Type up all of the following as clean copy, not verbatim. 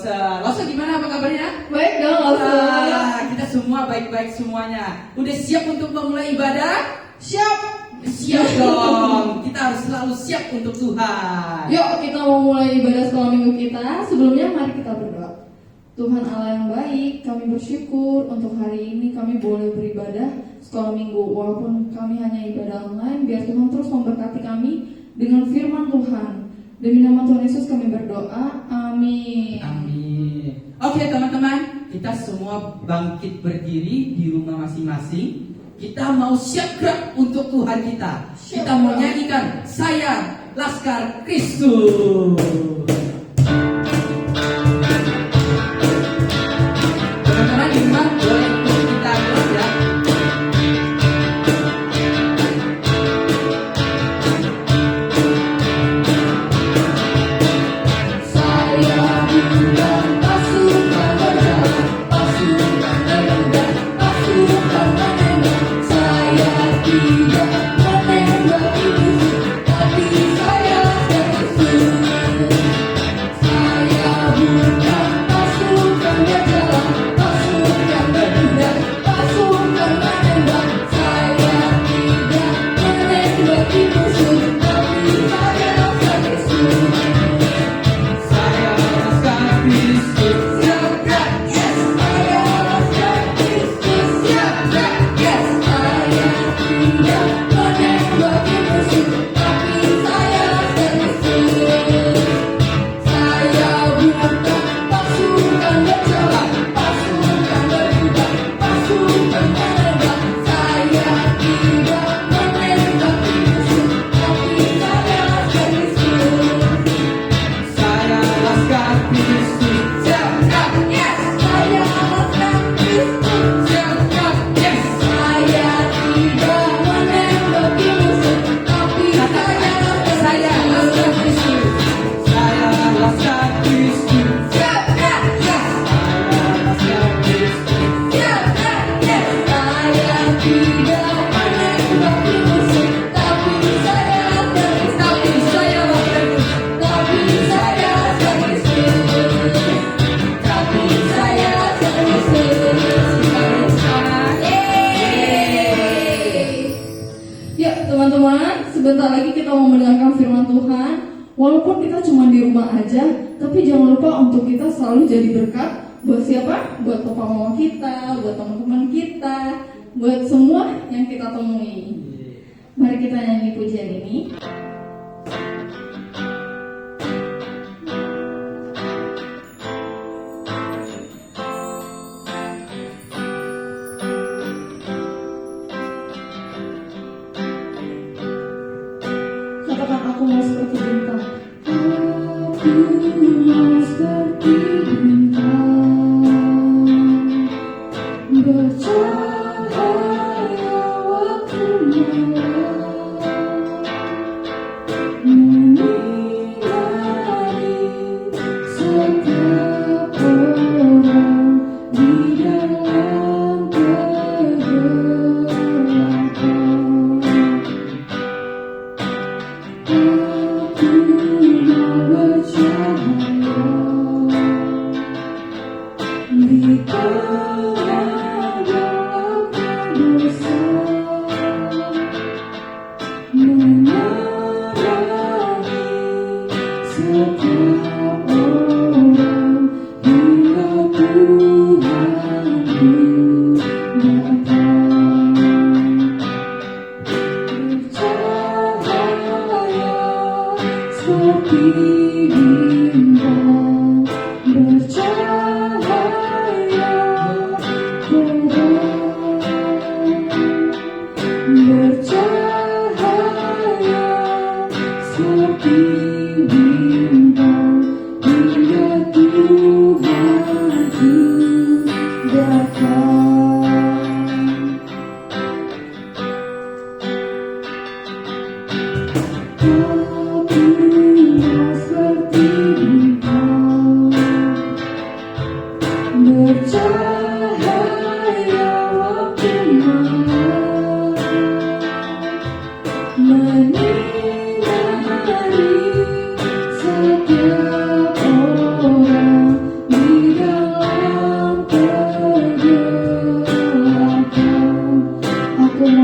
Losa gimana, apa kabarnya? Baik dong, Losa. Kita semua baik-baik semuanya. Udah siap untuk memulai ibadah? Siap. Siap dong. Kita harus selalu siap untuk Tuhan. Yuk kita mau mulai ibadah sekolah minggu kita. Sebelumnya mari kita berdoa. Tuhan Allah yang baik, kami bersyukur untuk hari ini kami boleh beribadah sekolah minggu. Walaupun kami hanya ibadah online, biar Tuhan terus memberkati kami dengan firman Tuhan. Demi nama Tuhan Yesus kami berdoa, amin. Amin. Oke teman-teman, kita semua bangkit berdiri di rumah masing-masing. Kita mau siap gerak untuk Tuhan kita. Kita mau nyanyikan Saya Laskar Kristus. Teman-teman di rumah boleh ikut kita gerak ya. Sebentar lagi kita mau mendengarkan firman Tuhan. Walaupun kita cuma di rumah aja, tapi jangan lupa untuk kita selalu jadi berkat. Buat siapa? Buat papa mama kita, buat teman-teman kita, buat semua yang kita temui. Mari kita nyanyi pujian ini. Aku mau seperti bintang. Aku mau seperti bintang, bercahaya waktu malam.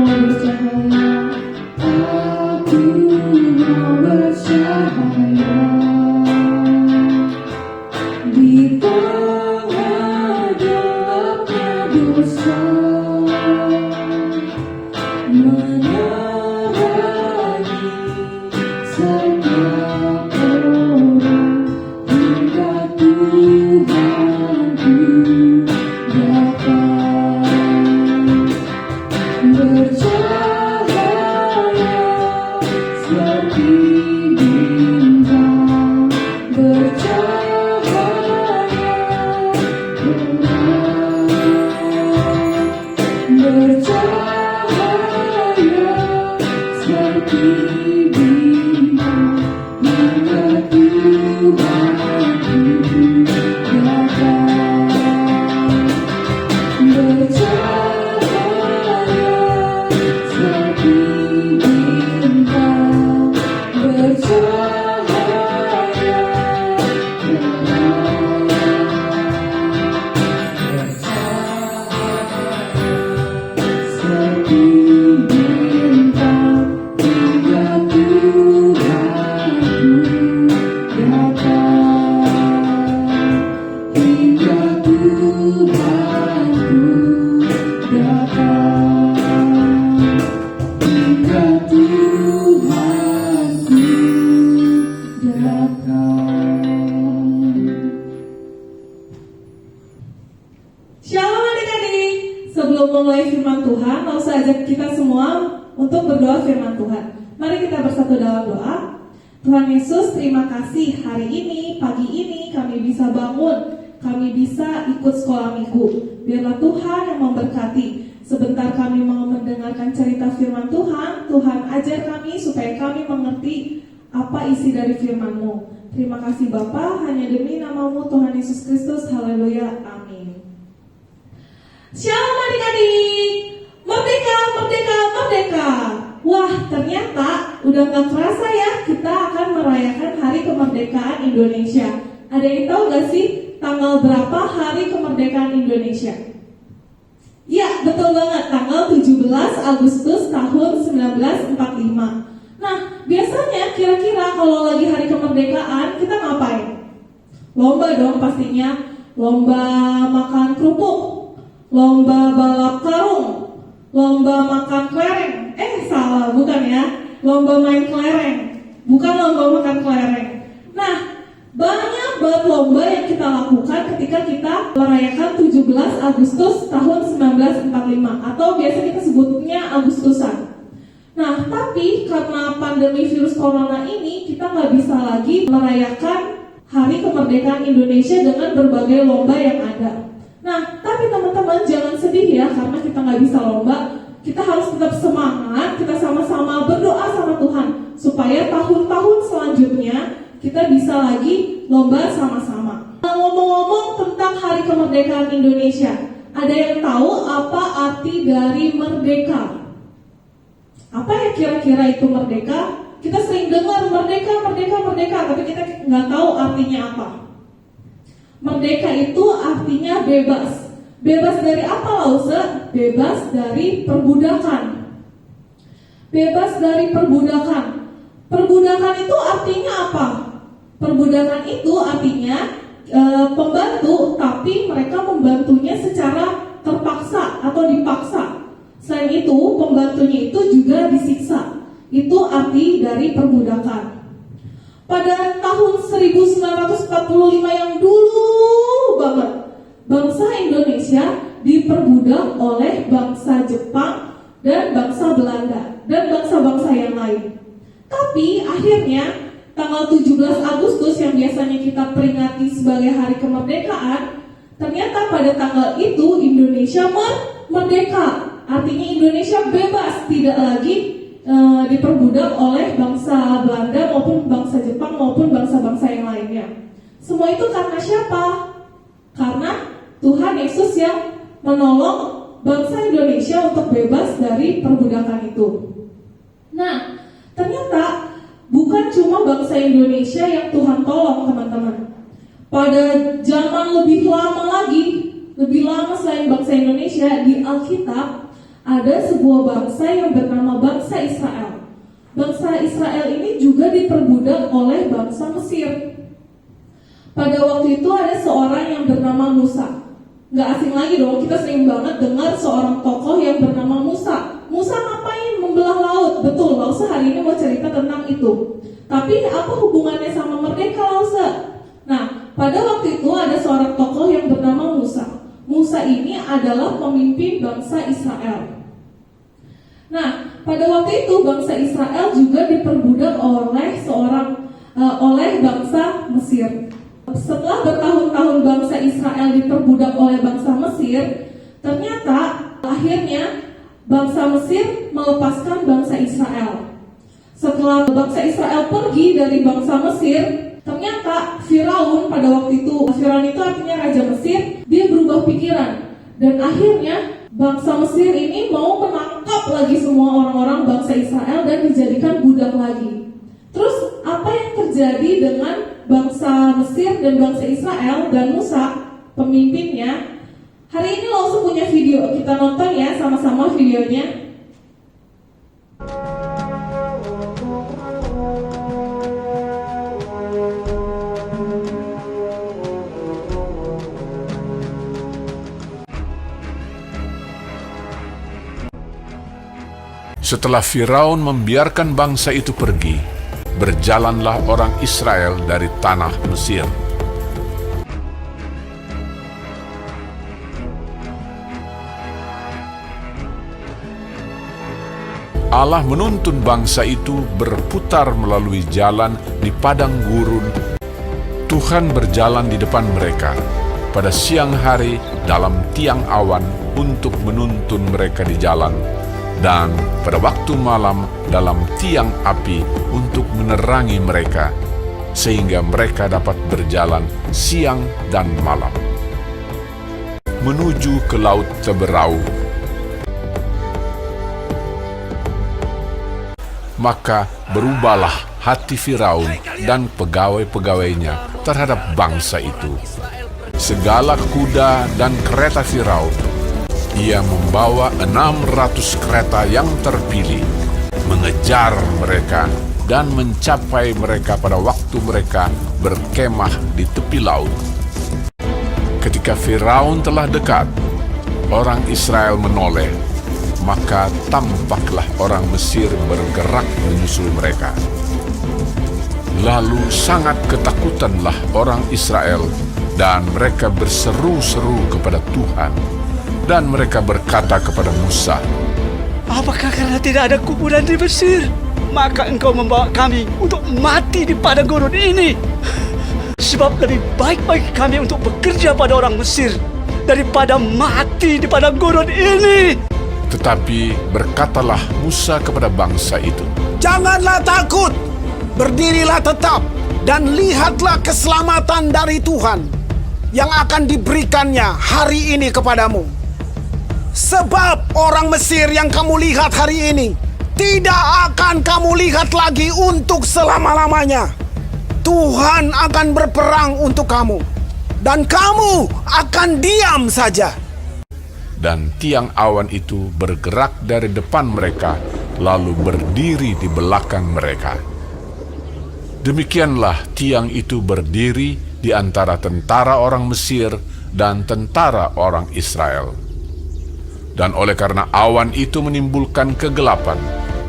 bercahaya, aku mau bercahaya di tengah gelapnya dosa, menerangi setiap orang hingga Tuhanku datang. Bercahaya seperti bintang, bercahaya terang, bercahaya seperti bintang hingga Tuhanku datang. Bercahaya seperti bintang, bercahaya terang. Seperti bintang hingga Tuhanku datang, hingga Tuhanku datang, hingga Tuhanku datang. Shalom adik-adik. Sebelum memulai firman Tuhan, mau saya ajak kita semua untuk berdoa firman Tuhan. Mari kita bersatu dalam doa. Tuhan Yesus, terima kasih hari ini, pagi ini kami bisa bangun, kami bisa ikut sekolah minggu. Biarlah Tuhan yang memberkati. Sebentar kami mau mendengarkan cerita firman Tuhan. Tuhan ajar kami supaya kami mengerti apa isi dari firman-Mu. Terima kasih Bapa, hanya demi nama-Mu Tuhan Yesus Kristus. Haleluya, amin. Shalom adik-adik. Merdeka, merdeka, merdeka. Wah, ternyata udah gak kerasa ya kita akan merayakan hari kemerdekaan Indonesia. Ada yang tahu gak sih tanggal berapa hari kemerdekaan Indonesia? Ya, betul banget, tanggal 17 Agustus tahun 1945. Nah, biasanya kira-kira kalau lagi hari kemerdekaan kita ngapain? Lomba dong pastinya. Lomba makan kerupuk, lomba balap karung, lomba makan kelereng. Salah, bukan ya. Lomba main kelereng, bukan lomba makan kelereng. Nah, banyak banget lomba yang kita lakukan ketika kita merayakan 17 Agustus tahun 1945 atau biasa kita sebutnya Agustusan. Nah, tapi karena pandemi virus corona ini, kita nggak bisa lagi merayakan Hari Kemerdekaan Indonesia dengan berbagai lomba yang ada. Nah, tapi teman-teman jangan sedih ya karena kita nggak bisa lomba. Kita harus tetap semangat, kita sama-sama berdoa sama Tuhan supaya tahun-tahun selanjutnya kita bisa lagi lomba sama-sama. Ngomong-ngomong tentang Hari Kemerdekaan Indonesia, ada yang tahu apa arti dari merdeka? Apa ya kira-kira itu merdeka? Kita sering dengar merdeka, merdeka, merdeka, tapi kita nggak tahu artinya apa. Merdeka itu artinya bebas. Bebas dari apa, Lause? Bebas dari perbudakan. Bebas dari perbudakan. Perbudakan itu artinya apa? Perbudakan itu artinya pembantu, tapi mereka membantunya secara terpaksa atau dipaksa. Selain itu, pembantunya itu juga disiksa. Itu arti dari perbudakan. Pada tahun 1945 yang dulu banget, bangsa Indonesia diperbudak oleh bangsa Jepang dan bangsa Belanda dan bangsa-bangsa yang lain. Tapi akhirnya tanggal 17 Agustus yang biasanya kita peringati sebagai hari kemerdekaan, ternyata pada tanggal itu Indonesia merdeka. Artinya Indonesia bebas, tidak lagi diperbudak oleh bangsa Belanda maupun bangsa Jepang maupun bangsa-bangsa yang lainnya. Semua itu karena siapa? Karena Tuhan Yesus yang menolong bangsa Indonesia untuk bebas dari perbudakan itu. Nah, ternyata bukan cuma bangsa Indonesia yang Tuhan tolong, teman-teman. Pada zaman lebih lama lagi, lebih lama selain bangsa Indonesia, di Alkitab ada sebuah bangsa yang bernama bangsa Israel. Bangsa Israel ini juga diperbudak oleh bangsa Mesir. Pada waktu itu ada seorang yang bernama Musa. Nggak asing lagi dong, kita sering banget dengar seorang tokoh yang bernama Musa. Musa ngapain membelah laut? Betul, Lause hari ini mau cerita tentang itu. Tapi apa hubungannya sama merdeka, Lause? Nah, pada waktu itu ada seorang tokoh yang bernama Musa. Musa ini adalah pemimpin bangsa Israel. Nah, pada waktu itu bangsa Israel juga diperbudak oleh bangsa Mesir. Setelah bertahun-tahun bangsa Israel diperbudak oleh bangsa Mesir, ternyata akhirnya bangsa Mesir melepaskan bangsa Israel. Setelah bangsa Israel pergi dari bangsa Mesir, ternyata Firaun pada waktu itu, Firaun itu artinya Raja Mesir, dia berubah pikiran. Dan akhirnya bangsa Mesir ini mau menangkap lagi semua orang-orang bangsa Israel dan dijadikan budak lagi. Terus apa yang terjadi dengan bangsa Mesir dan bangsa Israel dan Musa, pemimpinnya? Hari ini langsung punya video, kita nonton ya sama-sama videonya. Setelah Firaun membiarkan bangsa itu pergi, berjalanlah orang Israel dari tanah Mesir. Allah menuntun bangsa itu berputar melalui jalan di padang gurun. Tuhan berjalan di depan mereka pada siang hari dalam tiang awan untuk menuntun mereka di jalan, dan pada waktu malam dalam tiang api untuk menerangi mereka, sehingga mereka dapat berjalan siang dan malam menuju ke laut Teberau. Maka berubahlah hati Firaun dan pegawai-pegawainya terhadap bangsa itu. Segala kuda dan kereta Firaun, ia membawa 600 kereta yang terpilih, mengejar mereka dan mencapai mereka pada waktu mereka berkemah di tepi laut. Ketika Firaun telah dekat, orang Israel menoleh, maka tampaklah orang Mesir bergerak menyusul mereka. Lalu sangat ketakutanlah orang Israel, dan mereka berseru-seru kepada Tuhan. Dan mereka berkata kepada Musa, "Apakah karena tidak ada kuburan di Mesir, maka engkau membawa kami untuk mati di padang gurun ini? Sebab lebih baik bagi kami untuk bekerja pada orang Mesir daripada mati di padang gurun ini." Tetapi berkatalah Musa kepada bangsa itu, "Janganlah takut, berdirilah tetap, dan lihatlah keselamatan dari Tuhan yang akan diberikannya hari ini kepadamu. Sebab orang Mesir yang kamu lihat hari ini tidak akan kamu lihat lagi untuk selama-lamanya. Tuhan akan berperang untuk kamu, dan kamu akan diam saja." dan tiang awan itu bergerak dari depan mereka, lalu berdiri di belakang mereka. Demikianlah tiang itu berdiri di antara tentara orang Mesir dan tentara orang Israel. Dan oleh karena awan itu menimbulkan kegelapan,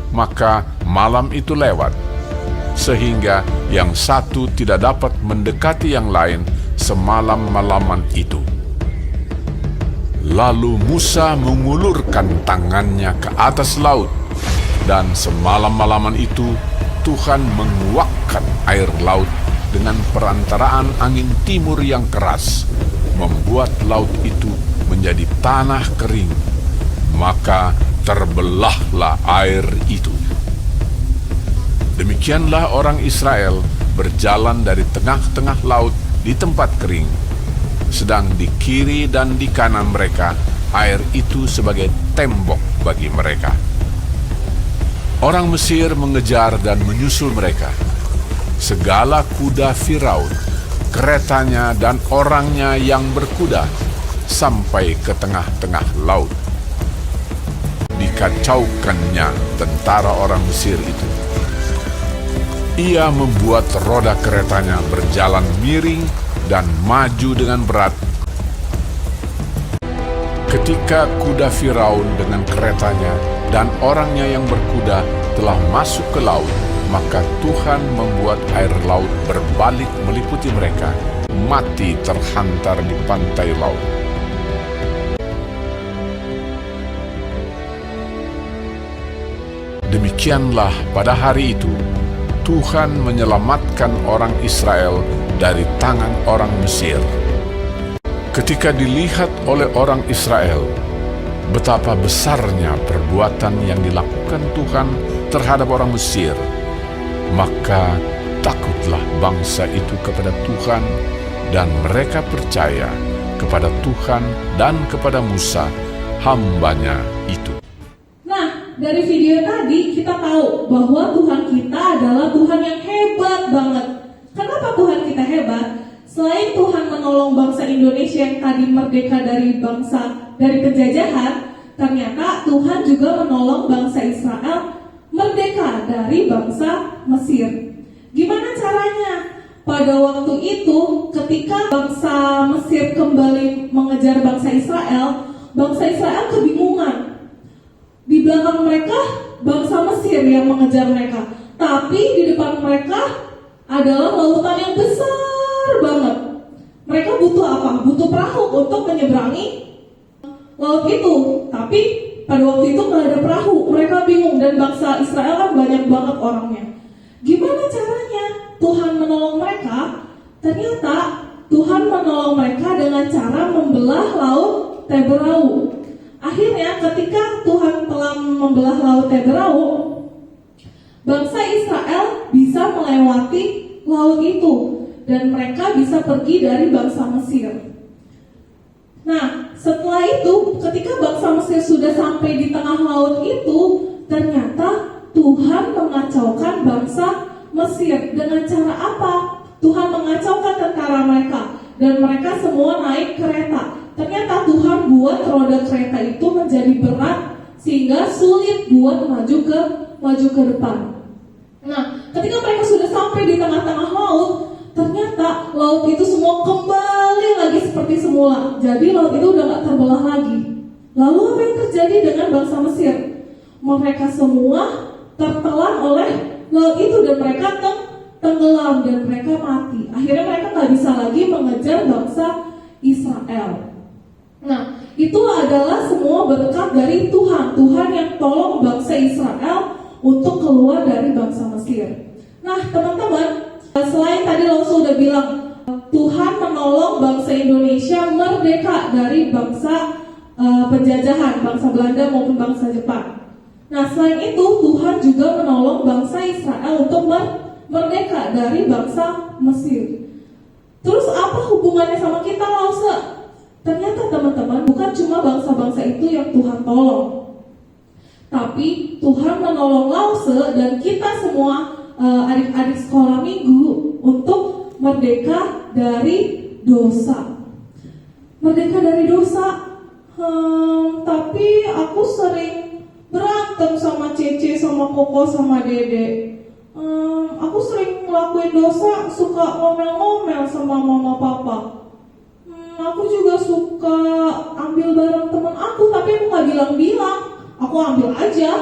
maka malam itu lewat, sehingga yang satu tidak dapat mendekati yang lain semalam-malaman itu. Lalu Musa mengulurkan tangannya ke atas laut, dan semalam-malaman itu Tuhan menguakkan air laut dengan perantaraan angin timur yang keras, membuat laut itu menjadi tanah kering. Maka terbelahlah air itu. Demikianlah orang Israel berjalan dari tengah-tengah laut di tempat kering, sedang di kiri dan di kanan mereka air itu sebagai tembok bagi mereka. Orang Mesir mengejar dan menyusul mereka. Segala kuda Firaun, keretanya dan orangnya yang berkuda, sampai ke tengah-tengah laut. dikacaukannya tentara orang Mesir itu. Ia membuat roda keretanya berjalan miring dan maju dengan berat. Ketika kuda Firaun dengan keretanya dan orangnya yang berkuda telah masuk ke laut, maka Tuhan membuat air laut berbalik meliputi mereka, mati terhantar di pantai laut. Demikianlah pada hari itu, Tuhan menyelamatkan orang Israel dari tangan orang Mesir. Ketika dilihat oleh orang Israel betapa besarnya perbuatan yang dilakukan Tuhan terhadap orang Mesir, maka takutlah bangsa itu kepada Tuhan, dan mereka percaya kepada Tuhan dan kepada Musa, hambanya itu. Nah, dari video tadi kita tahu bahwa Tuhan kita adalah Tuhan yang hebat banget. Kenapa Tuhan kita hebat? Selain Tuhan menolong bangsa Indonesia yang tadi merdeka dari penjajahan, ternyata Tuhan juga menolong bangsa Israel merdeka dari bangsa Mesir. Gimana caranya? Pada waktu itu, ketika bangsa Mesir kembali mengejar bangsa Israel kebingungan. Di belakang mereka bangsa Mesir yang mengejar mereka, tapi di depan mereka adalah lautan yang besar banget. Mereka butuh apa? Butuh perahu untuk menyeberangi laut itu. Tapi pada waktu itu nggak ada perahu. Mereka bingung, dan bangsa Israel kan banyak banget orangnya. Gimana caranya Tuhan menolong mereka? Ternyata Tuhan menolong mereka dengan cara membelah laut Teberau. Akhirnya ketika Tuhan telah membelah laut Teberau, bangsa Israel bisa melewati laut itu dan mereka bisa pergi dari bangsa Mesir. Nah, setelah itu ketika bangsa Mesir sudah sampai di tengah laut itu, ternyata Tuhan mengacaukan bangsa Mesir. Dengan cara apa? Tuhan mengacaukan tentara mereka dan mereka semua naik kereta. Ternyata Tuhan buat roda kereta itu menjadi berat sehingga sulit buat maju ke depan. Nah, ketika mereka sudah sampai di tengah-tengah laut, ternyata laut itu semua kembali lagi seperti semula. Jadi laut itu udah gak terbelah lagi. Lalu apa yang terjadi dengan bangsa Mesir? Mereka semua tertelan oleh laut itu dan mereka tenggelam dan mereka mati. Akhirnya mereka gak bisa lagi mengejar bangsa Israel. Nah, itu adalah semua berkat dari Tuhan. Tuhan yang tolong bangsa Israel untuk keluar dari bangsa Mesir. Nah, teman-teman, selain tadi lo sudah bilang Tuhan menolong bangsa Indonesia merdeka dari bangsa penjajahan, bangsa Belanda maupun bangsa Jepang. Nah, selain itu Tuhan juga menolong bangsa Israel untuk merdeka dari bangsa Mesir. Terus apa hubungannya sama kita, Lause? Ternyata teman-teman, bukan cuma bangsa-bangsa itu yang Tuhan tolong, tapi Tuhan menolong Lause dan kita semua adik-adik sekolah minggu untuk merdeka dari dosa. Merdeka dari dosa. Tapi aku sering berantem sama Cece, sama Koko, sama Dede. Aku sering ngelakuin dosa, suka ngomel-ngomel sama mama papa. Aku juga suka ambil barang teman aku, tapi aku gak bilang-bilang. Aku ambil aja.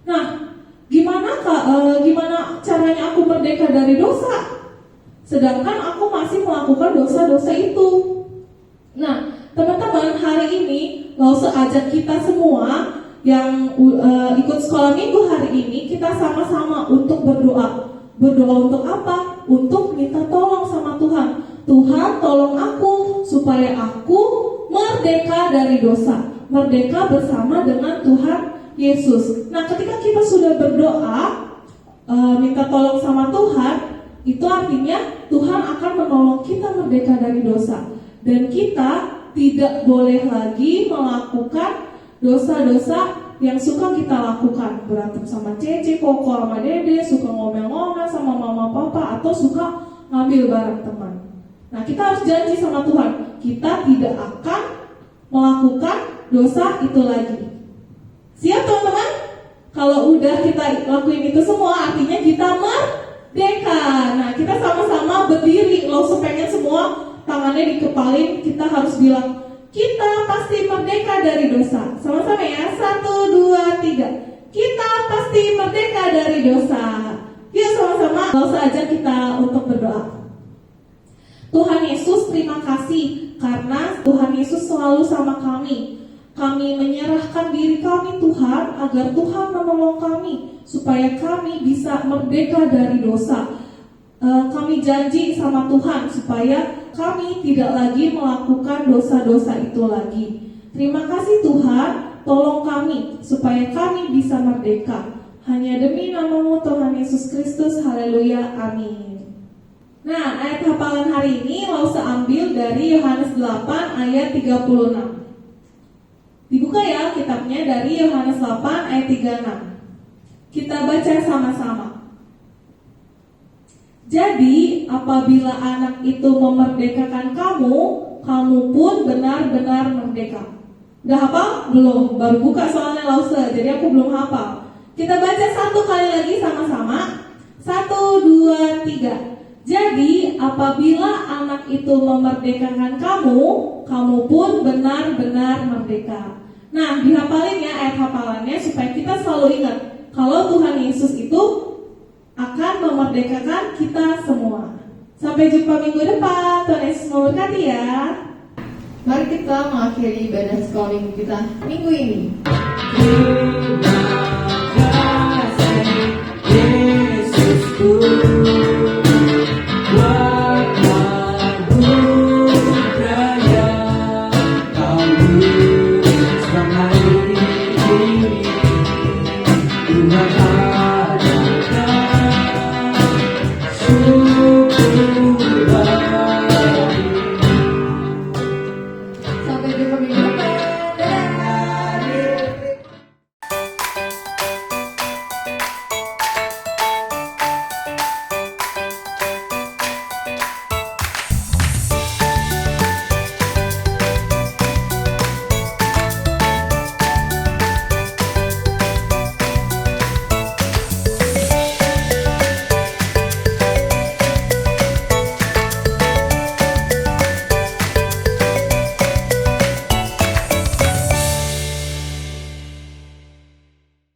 Nah, gimana caranya aku merdeka dari dosa? Sedangkan aku masih melakukan dosa-dosa itu. Nah, teman-teman, hari ini Lause ajak kita semua yang ikut sekolah minggu hari ini, kita sama-sama untuk berdoa. Berdoa untuk apa? Untuk minta tolong sama Tuhan. Tuhan, tolong aku supaya aku merdeka dari dosa, merdeka bersama dengan Tuhan Yesus. Nah, ketika kita sudah berdoa, minta tolong sama Tuhan, itu artinya Tuhan akan menolong kita merdeka dari dosa. Dan kita tidak boleh lagi melakukan dosa-dosa yang suka kita lakukan. Berantem sama Cece, Koko, sama Dede, suka ngomel-ngomel sama mama papa, atau suka ngambil barang teman. Nah, kita harus janji sama Tuhan, kita tidak akan melakukan dosa itu lagi. Siap teman-teman? Kalau udah kita lakuin itu semua, artinya kita merdeka. Nah, kita sama-sama berdiri. Langsung pengen semua tangannya dikepalin. Kita harus bilang, kita pasti merdeka dari dosa. Sama-sama ya, 1, 2, 3. Kita pasti merdeka dari dosa. Yuk sama-sama, langsung aja kita untuk berdoa. Tuhan Yesus, terima kasih karena Tuhan Yesus selalu sama kami. Kami menyerahkan diri kami Tuhan, agar Tuhan menolong kami supaya kami bisa merdeka dari dosa. Kami janji sama Tuhan supaya kami tidak lagi melakukan dosa-dosa itu lagi. Terima kasih Tuhan, tolong kami supaya kami bisa merdeka. Hanya demi nama-Mu Tuhan Yesus Kristus, haleluya, amin. Nah, ayat hafalan hari ini mau ambil dari Yohanes 8 ayat 36. Dibuka ya kitabnya dari Yohanes 8 ayat 36. Kita baca sama-sama. Jadi, apabila anak itu memerdekakan kamu, kamu pun benar-benar merdeka. Udah hafal? Belum, baru buka soalnya lause, jadi aku belum hafal. Kita baca satu kali lagi sama-sama. 1, 2, 3. Jadi, apabila anak itu memerdekakan kamu, kamu pun benar-benar merdeka. Nah, dihafalin ya ayat hafalannya supaya kita selalu ingat kalau Tuhan Yesus itu akan memerdekakan kita semua. Sampai jumpa minggu depan. Tuhan Yesus memberkati ya. Mari kita mengakhiri ibadah sekolah minggu kita minggu ini. Terima kasih Yesusku. Terima kasih.